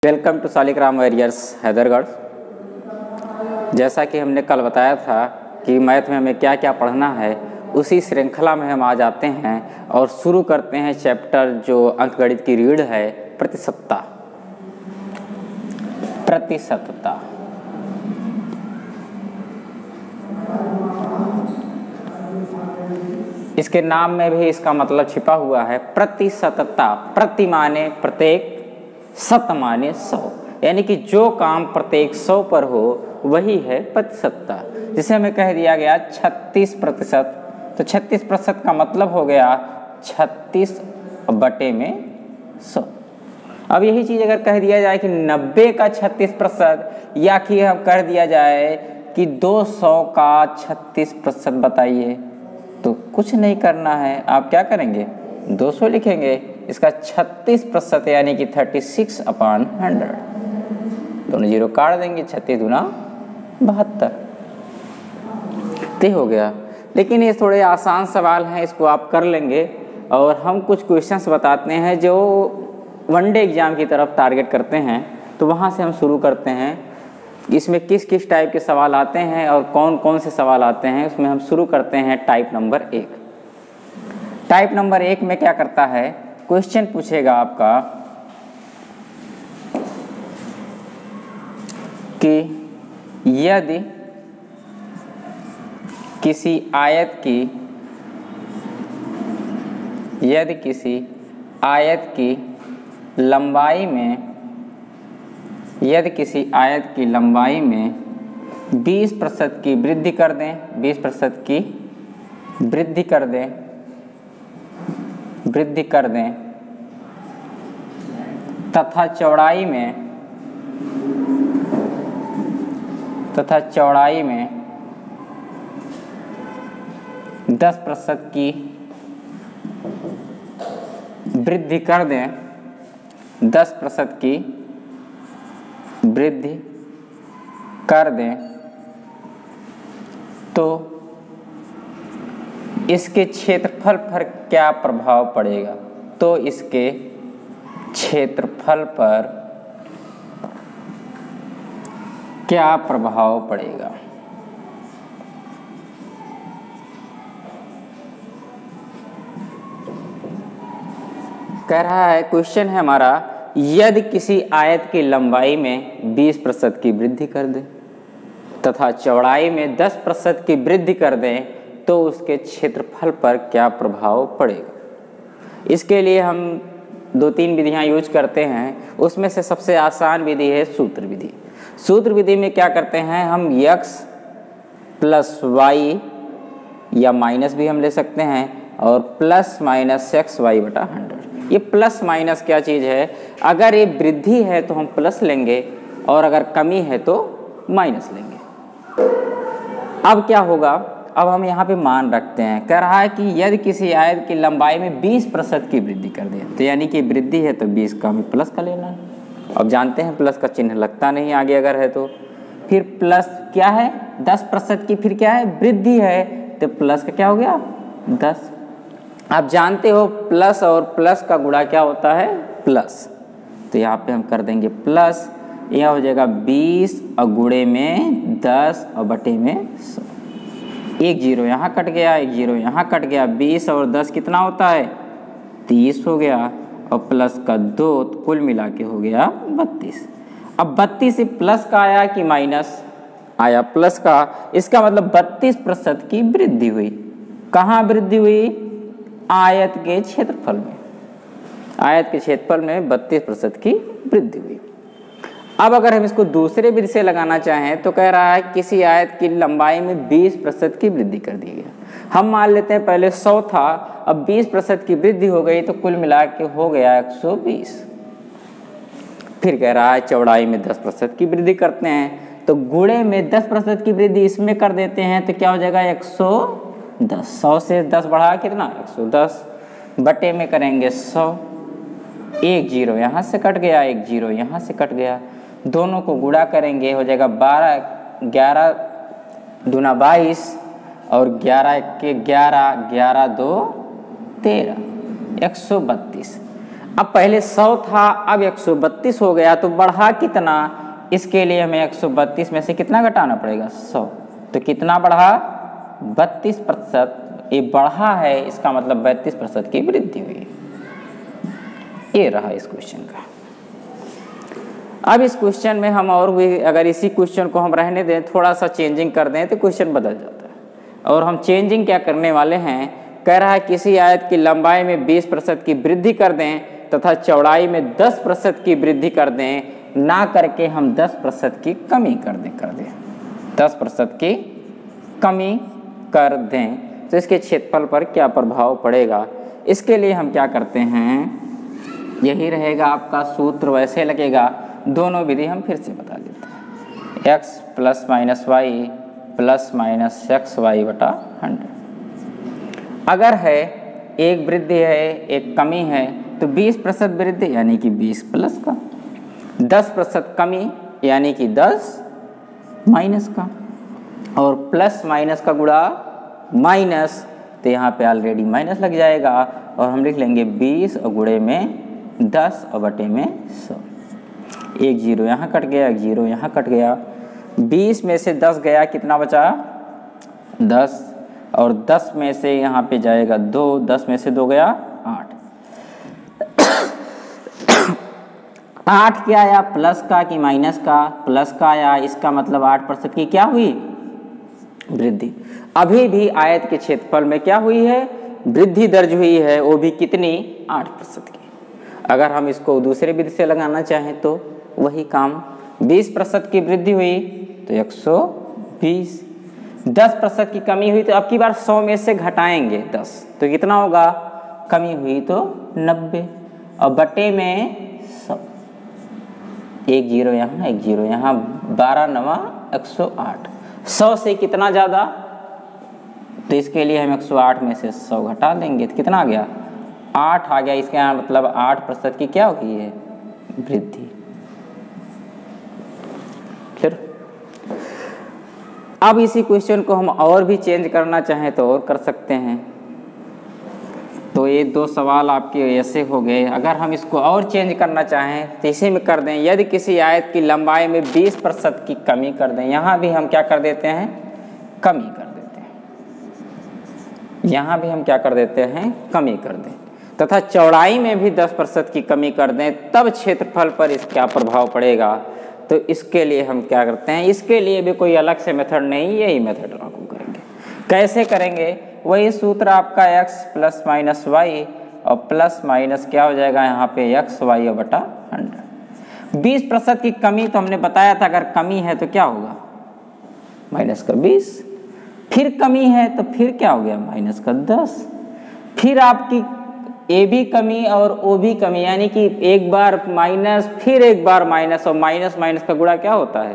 Welcome to Saligram warriors Haidergarh. जैसा कि हमने कल बताया था कि मैथ में हमें क्या क्या पढ़ना है, उसी श्रृंखला में हम आ जाते हैं और शुरू करते हैं चैप्टर जो अंकगणित की रीढ़ है, प्रतिशतता। प्रतिशतता इसके नाम में भी इसका मतलब छिपा हुआ है। प्रतिशतता, प्रति माने प्रत्येक, शत माने 100, यानी कि जो काम प्रत्येक 100 पर हो वही है प्रतिशतता। जिसे हमें कह दिया गया 36%, तो 36% का मतलब हो गया 36/100। अब यही चीज़ अगर कह दिया जाए कि 90 का 36%, या कि अब कह दिया जाए कि 200 का 36% बताइए, तो कुछ नहीं करना है। आप क्या करेंगे, 200 लिखेंगे, इसका 36% यानी कि 36/100, दोनों जीरो काट देंगे, 36 दूना 72, ते हो गया। लेकिन ये थोड़े आसान सवाल हैं, इसको आप कर लेंगे। और हम कुछ क्वेश्चंस बताते हैं जो वनडे एग्जाम की तरफ टारगेट करते हैं, तो वहाँ से हम शुरू करते हैं। इसमें किस किस टाइप के सवाल आते हैं और कौन कौन से सवाल आते हैं, उसमें हम शुरू करते हैं टाइप नंबर 1। टाइप नंबर 1 में क्या करता है, क्वेश्चन पूछेगा आपका कि यदि किसी आयत की लंबाई में 20% की वृद्धि कर दें, 20% की वृद्धि कर दें तथा चौड़ाई में 10% की वृद्धि कर दें, 10% की वृद्धि कर दें, तो इसके क्षेत्रफल पर क्या प्रभाव पड़ेगा। तो इसके क्षेत्रफल पर क्या प्रभाव पड़ेगा। कह रहा है, क्वेश्चन है हमारा, यदि किसी आयत की लंबाई में 20% की वृद्धि कर दें तथा चौड़ाई में 10% की वृद्धि कर दें, तो उसके क्षेत्रफल पर क्या प्रभाव पड़ेगा। इसके लिए हम 2-3 विधियां यूज करते हैं। उसमें से सबसे आसान विधि है सूत्र विधि। सूत्र विधि में क्या करते हैं, हम x + y या माइनस भी हम ले सकते हैं, और ±xy/100। ये प्लस माइनस क्या चीज़ है, अगर ये वृद्धि है तो हम प्लस लेंगे, और अगर कमी है तो माइनस लेंगे। अब क्या होगा, अब हम यहाँ पे मान रखते हैं। कह रहा है कि यदि किसी आयत की लंबाई में 20% की वृद्धि कर दे, तो यानी कि वृद्धि है तो 20 का हमें प्लस का लेना है। अब जानते हैं प्लस का चिन्ह लगता नहीं आगे अगर है तो। फिर प्लस क्या है, 10% की फिर क्या है, वृद्धि है, तो प्लस का क्या हो गया, 10। आप जानते हो प्लस और प्लस का गुणा क्या होता है, प्लस। तो यहाँ पे हम कर देंगे प्लस, यह हो जाएगा 20 और गुणे में 10 और बटे में 100। एक जीरो यहाँ कट गया, एक जीरो यहाँ कट गया, 20 और 10 कितना होता है, 30 हो गया, और प्लस का 2, तो कुल मिला के हो गया 32। अब 32 से प्लस का आया कि माइनस आया, प्लस का, इसका मतलब 32% की वृद्धि हुई। कहाँ वृद्धि हुई, आयत के क्षेत्रफल में। आयत के क्षेत्रफल में 32% की वृद्धि हुई। अब अगर हम इसको दूसरे विधि से लगाना चाहें, तो कह रहा है किसी आयत की लंबाई में 20% की वृद्धि कर दी गई। हम मान लेते हैं पहले 100 था, अब 20% की वृद्धि हो गई, तो कुल मिला के हो गया 120। फिर कह रहा है चौड़ाई में 10% की वृद्धि करते हैं, तो गुणे में 10% की वृद्धि इसमें कर देते हैं, तो क्या हो जाएगा 110। 100 से 10 बढ़ा कितना, 110, बटे में करेंगे 100। एक जीरो यहाँ से कट गया, एक जीरो यहाँ से कट गया, दोनों को गुणा करेंगे, हो जाएगा 12, 11 दूना 22, और 11 के 11, 11 2 13, 132। अब पहले 100 था, अब 132 हो गया, तो बढ़ा कितना, इसके लिए हमें 132 में से कितना घटाना पड़ेगा, 100। तो कितना बढ़ा, 32%। ये बढ़ा है, इसका मतलब 32% की वृद्धि हुई। ये रहा इस क्वेश्चन का। अब इस क्वेश्चन में हम और भी, अगर इसी क्वेश्चन को हम रहने दें, थोड़ा सा चेंजिंग कर दें तो क्वेश्चन बदल जाता है। और हम चेंजिंग क्या करने वाले हैं, कह रहा है किसी आयत की लंबाई में 20% की वृद्धि कर दें तथा चौड़ाई में 10% की वृद्धि कर दें, ना करके हम 10% की कमी कर दें 10% की कमी कर दें, तो इसके क्षेत्रफल पर क्या प्रभाव पड़ेगा। इसके लिए हम क्या करते हैं, यही रहेगा आपका सूत्र, वैसे लगेगा। दोनों विधि हम फिर से बता देते हैं। x + - y + - xy बटा 100। अगर है एक वृद्धि है एक कमी है, तो 20% वृद्धि यानी कि 20 प्लस का, 10% कमी यानी कि 10 माइनस का, और प्लस माइनस का गुणा माइनस, तो यहाँ पे ऑलरेडी माइनस लग जाएगा और हम लिख लेंगे 20 और गुणे में 10 और बटे में 100। एक जीरो यहाँ कट गया, एक जीरो यहाँ कट गया, 20 में से 10 गया, कितना बचा 10, और 10 में से यहाँ पे जाएगा 2, 10 में से 2 गया 8। 8 क्या आया, प्लस का कि माइनस का, प्लस का आया, इसका मतलब 8% की क्या हुई, वृद्धि। अभी भी आयत के क्षेत्रफल में क्या हुई है, वृद्धि दर्ज हुई है, वो भी कितनी, 8% की। अगर हम इसको दूसरे विधि से लगाना चाहें तो वही काम, 20% की वृद्धि हुई तो 120, 10% की कमी हुई तो अब की बार 100 में से घटाएंगे 10, तो कितना होगा, कमी हुई तो 90 और बटे में 100। एक जीरो यहाँ, एक जीरो यहाँ, 12 9 108। 100 से कितना ज़्यादा, तो इसके लिए हम 108 में से 100 घटा देंगे, तो कितना आ गया, 8 आ गया। इसका मतलब 8% की क्या हुई है, वृद्धि। फिर अब इसी क्वेश्चन को हम और भी चेंज करना चाहें तो और कर सकते हैं। तो ये दो सवाल आपके ऐसे हो गए। अगर हम इसको और चेंज करना चाहें तो इसी में कर दें, यदि किसी आयत की लंबाई में 20% की कमी कर दें, यहाँ भी हम क्या कर देते हैं, कमी कर देते हैं, यहाँ भी हम क्या कर देते हैं, कमी कर दें, तथा चौड़ाई में भी 10% की कमी कर दें, तब क्षेत्रफल पर इसका प्रभाव पड़ेगा। तो इसके लिए हम क्या करते हैं, इसके लिए भी कोई अलग से मेथड नहीं, यही मेथड लागू करेंगे। कैसे करेंगे, वही सूत्र आपका x + - y और प्लस माइनस क्या हो जाएगा यहाँ पे x y बटा 100। 20% की कमी तो हमने बताया था, अगर कमी है तो क्या होगा, माइनस का 20, फिर कमी है तो फिर क्या हो गया, माइनस का 10, फिर आपकी ए भी कमी और ओ भी कमी, यानी कि एक बार माइनस फिर एक बार माइनस, और माइनस माइनस का गुणा क्या होता है,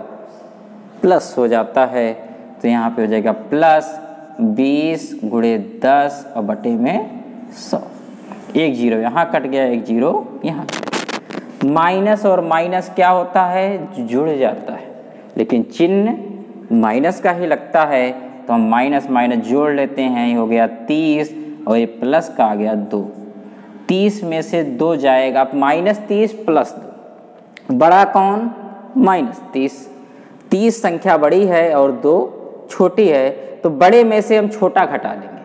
प्लस हो जाता है। तो यहाँ पे हो जाएगा प्लस 20 गुणे 10 और बटे में 100। एक जीरो यहाँ कट गया, एक जीरो यहाँ। माइनस और माइनस क्या होता है, जुड़ जाता है, लेकिन चिन्ह माइनस का ही लगता है, तो हम माइनस माइनस जोड़ लेते हैं। ये हो गया 30 और ये प्लस का आ गया 2। 30 में से 2 जाएगा, -30 + 2, बड़ा कौन, -30। 30 संख्या बड़ी है और 2 छोटी है, तो बड़े में से हम छोटा घटा लेंगे।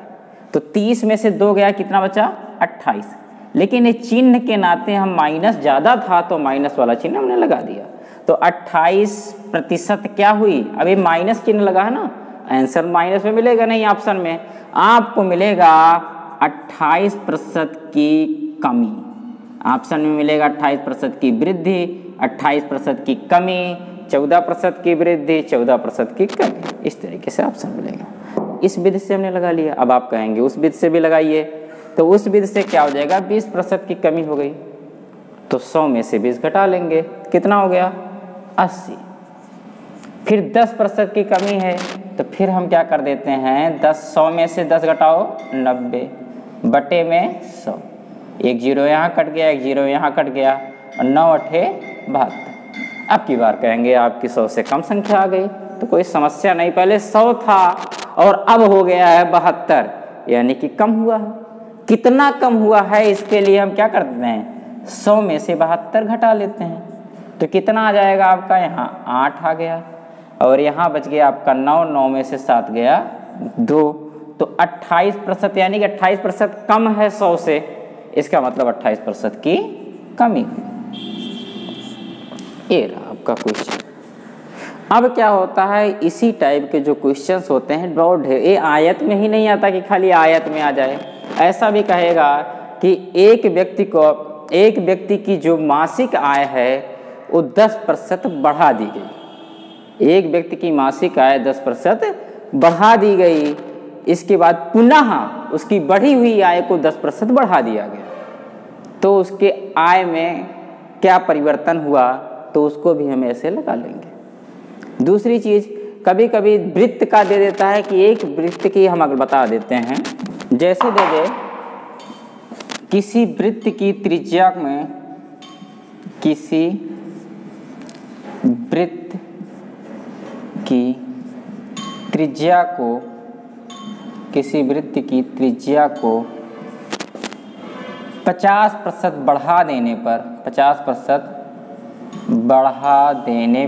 तो 30 में से 2 गया, कितना बचा, 28। लेकिन ये चिन्ह के नाते हम माइनस ज़्यादा था तो माइनस वाला चिन्ह हमने लगा दिया, तो 28% क्या हुई, अभी माइनस चिन्ह लगा है ना, आंसर माइनस में मिलेगा नहीं, ऑप्शन में आपको मिलेगा 28% की कमी, ऑप्शन में मिलेगा 28% की वृद्धि, 28% की कमी, 14% की वृद्धि, 14% की कमी, इस तरीके से ऑप्शन मिलेगा। इस विधि से हमने लगा लिया। अब आप कहेंगे उस विधि से भी लगाइए, तो उस विधि से क्या हो जाएगा, 20% की कमी हो गई, तो 100 में से 20 घटा लेंगे, कितना हो गया, 80। फिर 10% की कमी है, तो फिर हम क्या कर देते हैं, 100 में से 10 घटाओ 90 बटे में 100। एक जीरो यहाँ कट गया, एक जीरो यहाँ कट गया, और 9 8 72। अब की बार कहेंगे आपकी 100 से कम संख्या आ गई, तो कोई समस्या नहीं, पहले 100 था और अब हो गया है 72, यानी कि कम हुआ है। कितना कम हुआ है, इसके लिए हम क्या करते हैं, 100 में से 72 घटा लेते हैं तो कितना आ जाएगा आपका, यहाँ 8 आ गया और यहाँ बच गया आपका 9, 9 में से 7 गया 2, तो 28% यानी कि 28% कम है 100 से, इसका मतलब 28% की कमी हुई। ये रहा आपका क्वेश्चन। अब क्या होता है, इसी टाइप के जो क्वेश्चंस होते हैं बहुत ढेर, ये आयत में ही नहीं आता कि खाली आयत में आ जाए। ऐसा भी कहेगा कि एक व्यक्ति की जो मासिक आय है वो 10% बढ़ा दी गई। एक व्यक्ति की मासिक आय 10% बढ़ा दी गई, इसके बाद पुनः उसकी बढ़ी हुई आय को 10% बढ़ा दिया गया, तो उसके आय में क्या परिवर्तन हुआ, तो उसको भी हम ऐसे लगा लेंगे। दूसरी चीज, कभी कभी वृत्त का दे देता है कि एक वृत्त की हम अगर बता देते हैं, जैसे दे दे किसी वृत्त की त्रिज्या में, किसी वृत्त की त्रिज्या को, किसी वृत्त की त्रिज्या को 50% बढ़ा देने पर, 50% बढ़ा देने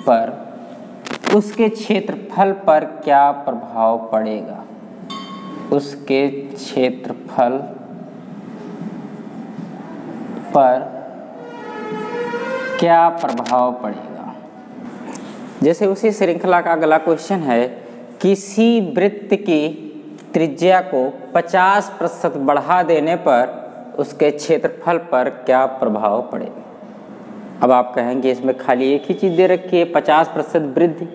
पर उसके क्षेत्रफल पर क्या प्रभाव पड़ेगा, उसके क्षेत्रफल पर क्या प्रभाव पड़ेगा। जैसे उसी श्रृंखला का अगला क्वेश्चन है, किसी वृत्त की त्रिज्या को 50% बढ़ा देने पर उसके क्षेत्रफल पर क्या प्रभाव पड़ेगा। अब आप कहेंगे इसमें खाली एक ही चीज़ दे रखी है, 50% वृद्धि,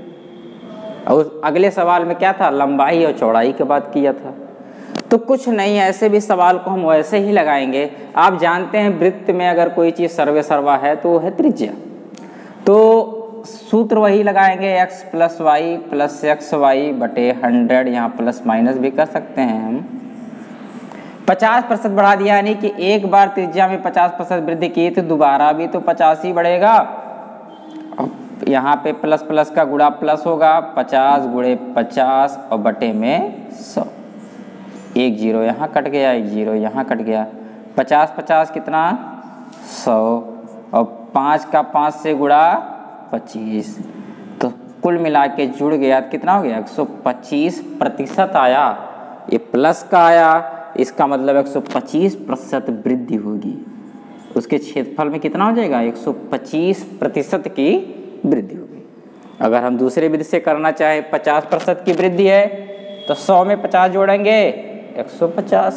और अगले सवाल में क्या था, लंबाई और चौड़ाई की बात किया था। तो कुछ नहीं, ऐसे भी सवाल को हम वैसे ही लगाएंगे। आप जानते हैं वृत्त में अगर कोई चीज़ सर्वे सर्वा है तो वो है त्रिज्या, तो सूत्र वही लगाएंगे, x + y + xy बटे 100, यहाँ प्लस माइनस भी कर सकते हैं हम। 50% बढ़ा दिया, यानी कि एक बार त्रिज्या में 50% वृद्धि की तो दोबारा भी तो 50 ही बढ़ेगा। अब यहाँ पे प्लस प्लस का गुणा प्लस होगा, 50 × 50 और बटे में 100, एक जीरो यहाँ कट गया, एक जीरो यहाँ कट गया, 50 50 कितना 100, और 5 का 5 से गुणा 25, तो कुल मिला के जुड़ गया कितना हो गया, 125% आया। ये प्लस का आया, इसका मतलब 125% वृद्धि होगी, उसके क्षेत्रफल में कितना हो जाएगा, 125% की वृद्धि होगी। अगर हम दूसरे विधि से करना चाहे, 50% की वृद्धि है तो 100 में 50 जोड़ेंगे 150,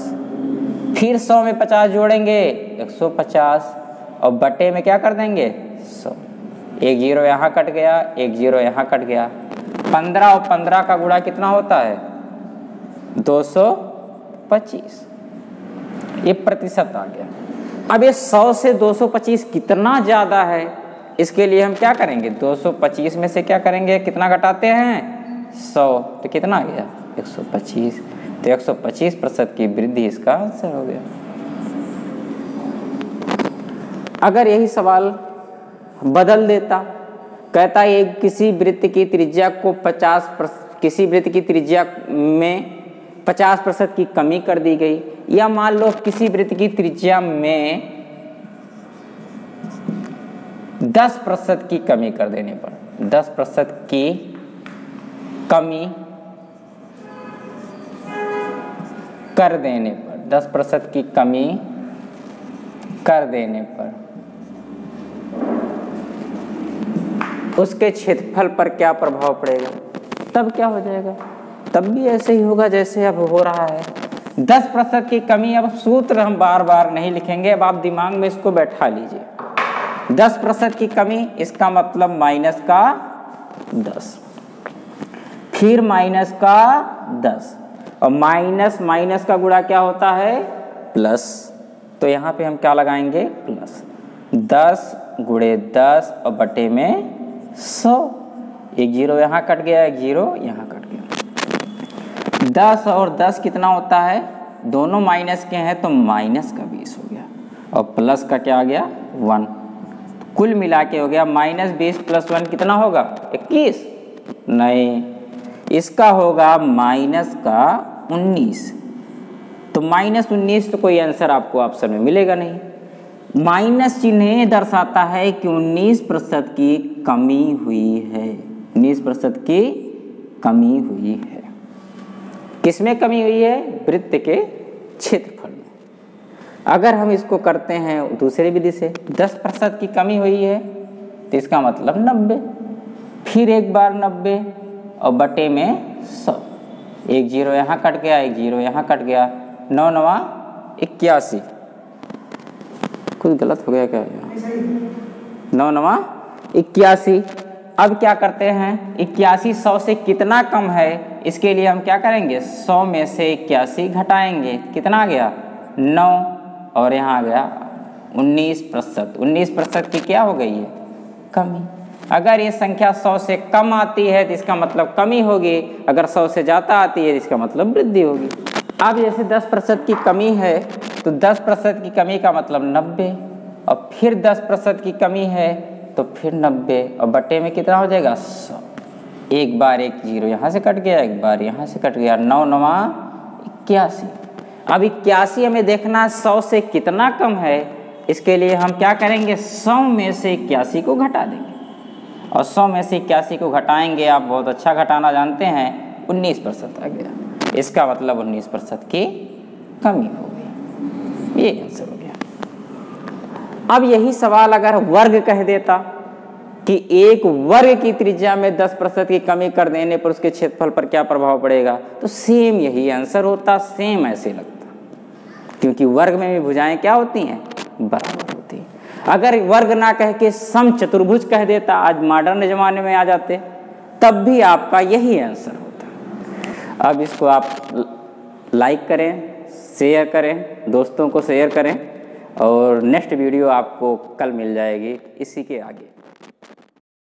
फिर 100 में 50 जोड़ेंगे 150, और बटे में क्या कर देंगे 100, एक जीरो यहाँ कट गया, एक जीरो यहाँ कट गया, 15 और 15 का गुणा कितना होता है 225, ये प्रतिशत आ गया। अब ये 100 से 225 कितना ज़्यादा है, इसके लिए हम क्या करेंगे, 225 में से क्या करेंगे, कितना घटाते हैं 100, तो कितना आ गया 125, तो 125% की वृद्धि इसका आंसर हो गया। अगर यही सवाल बदल देता, कहता है किसी वृत्त की त्रिज्या को 50%, किसी वृत्त की त्रिज्या में 50% की कमी कर दी गई, या मान लो किसी वृत्त की त्रिज्या में 10% की कमी कर देने पर, 10% की कमी कर देने पर, 10% की कमी कर देने पर उसके क्षेत्रफल पर क्या प्रभाव पड़ेगा, तब क्या हो जाएगा, तब भी ऐसे ही होगा जैसे अब हो रहा है। 10% की कमी, अब सूत्र हम बार बार नहीं लिखेंगे, अब आप दिमाग में इसको बैठा लीजिए। 10% की कमी, इसका मतलब माइनस का 10, फिर माइनस का 10, और माइनस माइनस का गुणा क्या होता है प्लस, तो यहाँ पे हम क्या लगाएंगे प्लस, 10 × 10 और बटे में 100, एक जीरो यहाँ कट गया, एक जीरो यहाँ कट गया, 10 और 10 कितना होता है, दोनों माइनस के हैं तो माइनस का 20 हो गया, और प्लस का क्या आ गया 1, कुल मिला के हो गया -20 + 1 कितना होगा 21, नहीं इसका होगा -19, तो तो -19 तो कोई आंसर आपको ऑप्शन में मिलेगा नहीं। माइनस चिन्ह दर्शाता है कि 19% की कमी हुई है, 19% की कमी हुई है। किसमें कमी हुई है? वृत्त के क्षेत्रफल में। अगर हम इसको करते हैं दूसरे विधि से, 10% की कमी हुई है तो इसका मतलब 90, फिर एक बार 90 और बटे में 100, एक जीरो यहाँ कट गया, एक जीरो यहाँ कट गया, 9 9 81। कुछ गलत हो गया क्या? 9 9 81। अब क्या करते हैं, 81 100 से कितना कम है, इसके लिए हम क्या करेंगे, 100 में से 81 घटाएंगे, कितना आ गया 9, और यहाँ आ गया 19%। 19% की क्या हो गई है? कमी। अगर ये संख्या 100 से कम आती है तो इसका मतलब कमी होगी, अगर 100 से ज़्यादा आती है तो इसका मतलब वृद्धि होगी। अब जैसे 10% की कमी है तो 10% की कमी का मतलब 90, और फिर 10% की कमी है तो फिर 90, और बटे में कितना हो जाएगा 100। एक बार एक जीरो यहाँ से कट गया, एक बार यहाँ से कट गया, 9 9 81। अब 81 हमें देखना 100 से कितना कम है, इसके लिए हम क्या करेंगे, 100 में से 81 को घटा देंगे, और 100 में से 81 को घटाएंगे, आप बहुत अच्छा घटाना जानते हैं, 19% आ गया। इसका मतलब 19% की कमी हो गई। ये आंसर हो गया। अब यही सवाल अगर वर्ग कह देता कि एक वर्ग की त्रिज्या में 10% की कमी कर देने पर उसके क्षेत्रफल पर क्या प्रभाव पड़ेगा, तो सेम यही आंसर होता, सेम ऐसे लगता, क्योंकि वर्ग में भी भुजाएं क्या होती हैं, बराबर होती हैं। अगर वर्ग ना कह के समचतुर्भुज कह देता, आज मॉडर्न जमाने में आ जाते, तब भी आपका यही आंसर होता। अब इसको आप लाइक करें, शेयर करें, दोस्तों को शेयर करें, और नेक्स्ट वीडियो आपको कल मिल जाएगी इसी के आगे।